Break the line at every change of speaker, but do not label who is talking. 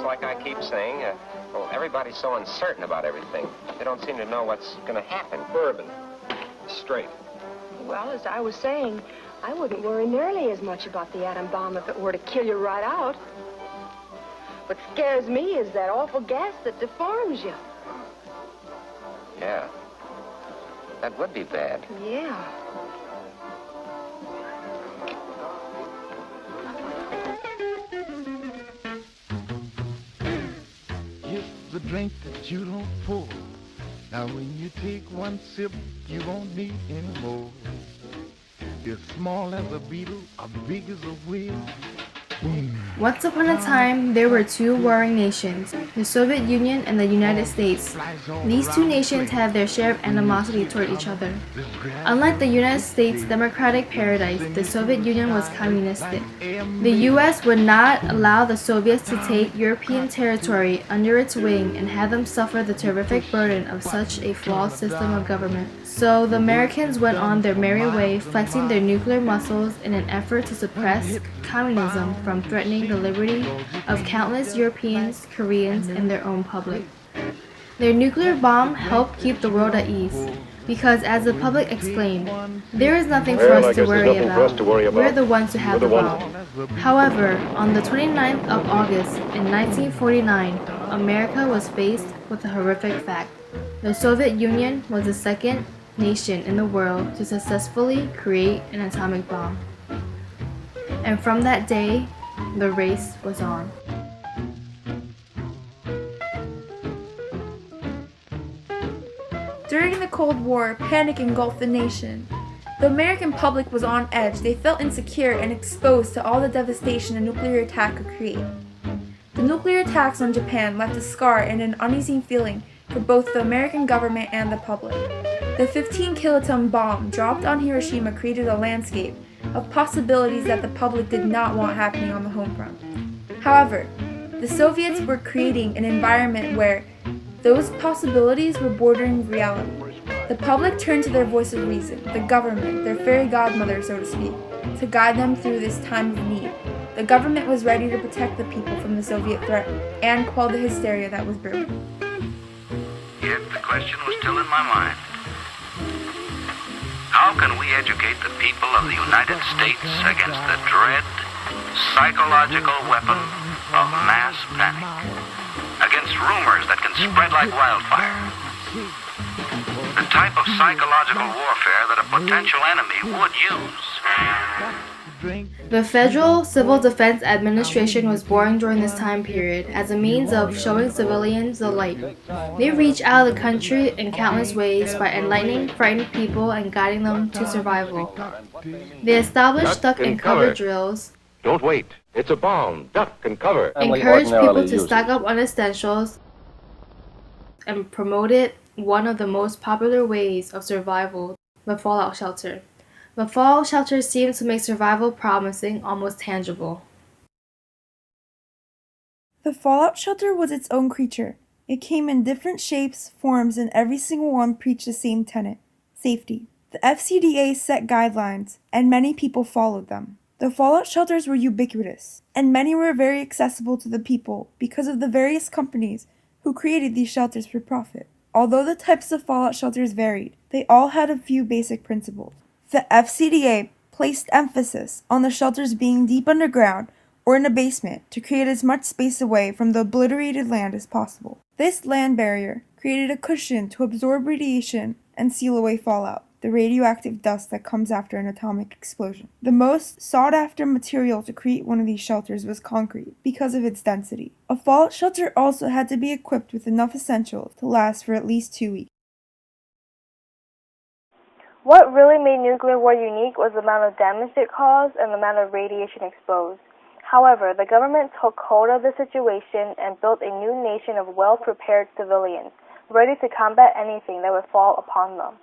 like I keep saying, well, everybody's so uncertain about everything. They don't seem to know what's going to happen.
Bourbon. Straight.
Well, as I was saying, I wouldn't worry nearly as much about the atom bomb if it were to kill you right out. What scares me is that awful gas that deforms you.
Yeah. That would be bad.
Yeah.
It's the drink that you don't pour. Now when you take one sip, you won't need any more. It's small as a beetle, or big as a whale.
Once upon a time, there were two warring nations, the Soviet Union and the United States. These two nations had their share of animosity toward each other. Unlike the United States' democratic paradise, the Soviet Union was communistic. The US would not allow the Soviets to take European territory under its wing and have them suffer the terrific burden of such a flawed system of government. So the Americans went on their merry way, flexing their nuclear muscles in an effort to suppress communism from threatening the liberty of countless Europeans, Koreans, and their own public. Their nuclear bomb helped keep the world at ease, because as the public exclaimed, there is nothing for us to worry about. We're the ones who have the bomb. However, on the 29th of August in 1949, America was faced with a horrific fact. The Soviet Union was the second nation in the world to successfully create an atomic bomb. And from that day, the race was on.
During the Cold War, panic engulfed the nation. The American public was on edge. They felt insecure and exposed to all the devastation a nuclear attack could create. The nuclear attacks on Japan left a scar and an uneasy feeling for both the American government and the public. The 15-kiloton bomb dropped on Hiroshima created a landscape of possibilities that the public did not want happening on the home front. However, the Soviets were creating an environment where those possibilities were bordering reality. The public turned to their voice of reason, the government, their fairy godmother, so to speak, to guide them through this time of need. The government was ready to protect the people from the Soviet threat and quell the hysteria that was brewing.
Yet the question was still in my mind. How can we educate the people of the United States against the dread, psychological weapon of mass panic? Against rumors that can spread like wildfire? The type of psychological warfare that a potential enemy would use.
The Federal Civil Defense Administration was born during this time period as a means of showing civilians the light. They reached out of the country in countless ways by enlightening frightened people and guiding them to survival. They established duck and cover drills.
Don't wait. It's a bomb. Duck and cover.
Encouraged people to stock up on essentials and promoted one of the most popular ways of survival, the fallout shelter. The fallout shelter seemed to make survival promising, almost tangible.
The fallout shelter was its own creature. It came in different shapes, forms, and every single one preached the same tenet: safety. The FCDA set guidelines, and many people followed them. The fallout shelters were ubiquitous, and many were very accessible to the people because of the various companies who created these shelters for profit. Although the types of fallout shelters varied, they all had a few basic principles. The FCDA placed emphasis on the shelters being deep underground or in a basement to create as much space away from the obliterated land as possible. This land barrier created a cushion to absorb radiation and seal away fallout, the radioactive dust that comes after an atomic explosion. The most sought-after material to create one of these shelters was concrete because of its density. A fallout shelter also had to be equipped with enough essentials to last for at least 2 weeks.
What really made nuclear war unique was the amount of damage it caused and the amount of radiation exposed. However, the government took hold of the situation and built a new nation of well-prepared civilians, ready to combat anything that would fall upon them.